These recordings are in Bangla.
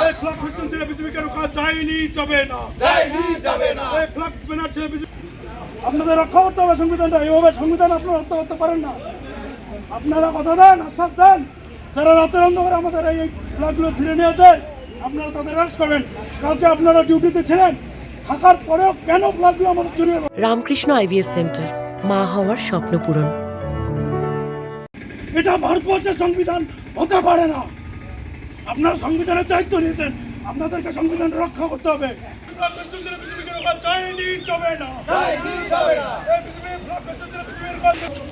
এই ফ্ল্যাগ ফেস্টুন ছেড়ে বিজেপিকে রোখা যায়নি, যাবে না। এই ফ্ল্যাগ ব্যানার ছেড়ে বিজেপি আপনাদের রক্ষা করতে হবে সংবিধানটা। এইভাবে সংবিধান আপনারা রক্ষা করতে পারেন না। আপনারা কথা দেন, আশ্বাস দেন, যারা রাতের অন্ধকারে আমাদের এই ফ্ল্যাগগুলো ছিঁড়ে নিয়েছে আপনারা তাদের অ্যারেস্ট করেন। কালকে আপনারা ডিউটিতে ছিলেন, থাকার পরেও কেন ফ্ল্যাগগুলো আমাদের চুরি হলো? রামকৃষ্ণ আইভিএফ সেন্টার, মা হওয়ার স্বপ্ন পূরণ। এটা ভারতবর্ষের সংবিধান হতে পারে না। আপনারা সংবিধানের দায়িত্ব নিয়েছেন, আপনাদেরকে সংবিধান রক্ষা করতে হবে।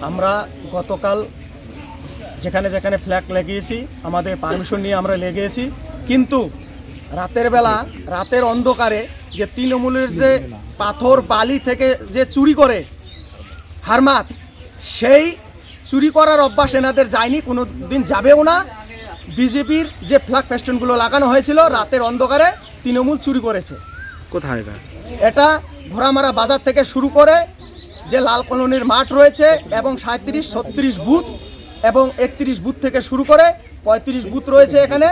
আমরা গতকাল যেখানে যেখানে ফ্ল্যাগ লাগিয়েছি আমাদের পারমিশন নিয়ে আমরা লেগেছি, কিন্তু রাতের বেলা রাতের অন্ধকারে যে তৃণমূলের যে পাথর বালি থেকে যে চুরি করে হারমাত, সেই চুরি করার অভ্যাস এনাদের যায়নি, কোনো দিন যাবেও না। বিজেপির যে ফ্ল্যাগ ফেস্টুনগুলো লাগানো হয়েছিল রাতের অন্ধকারে তৃণমূল চুরি করেছে। কোথায় এটা ঘোড়ামারা বাজার থেকে শুরু করে যে লাল কলোনির মাঠ রয়েছে এবং 37, 36 বুথ এবং 31 বুথ থেকে শুরু করে 35 বুথ রয়েছে এখানে।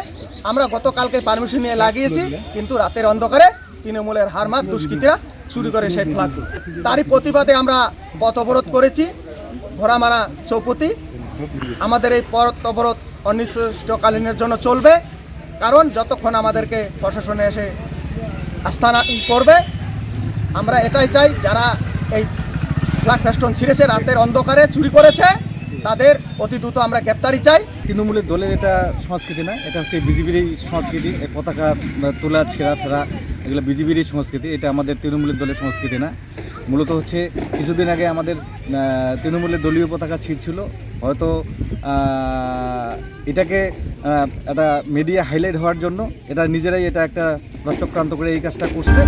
আমরা গতকালকে পারমিশন নিয়ে লাগিয়েছি, কিন্তু রাতের অন্ধকারে তৃণমূলের হারমাত দুষ্কৃতীরা চুরি করে সেই ফ্ল্যাগগুলো। তারই প্রতিবাদে আমরা পথ অবরোধ করেছি ঘোড়ামারা চৌপতি। আমাদের এই পথ অবরোধ অনির্দিষ্টকালীনের জন্য চলবে, কারণ যতক্ষণ আমাদেরকে প্রশাসনে এসে আস্থানা করবে। আমরা এটাই চাই, যারা এই ফ্ল্যাগ ফেস্টুন ছিঁড়েছে রাতের অন্ধকারে চুরি করেছে তাদের অতি দ্রুত আমরা গ্রেপ্তারি চাই। তৃণমূলের দলের এটা সংস্কৃতি না, এটা হচ্ছে বিজেপিরই সংস্কৃতি। এই পতাকা তোলা, ছেঁড়া ফেরা এগুলো বিজেপিরই সংস্কৃতি, এটা আমাদের তৃণমূলের দলের সংস্কৃতি না। মূলত হচ্ছে কিছুদিন আগে আমাদের তৃণমূলের দলীয় পতাকা ছিঁড়ছিল, হয়তো এটাকে একটা মিডিয়া হাইলাইট হওয়ার জন্য এটা নিজেরাই এটা একটা চক্রান্ত করে এই কাজটা করছে।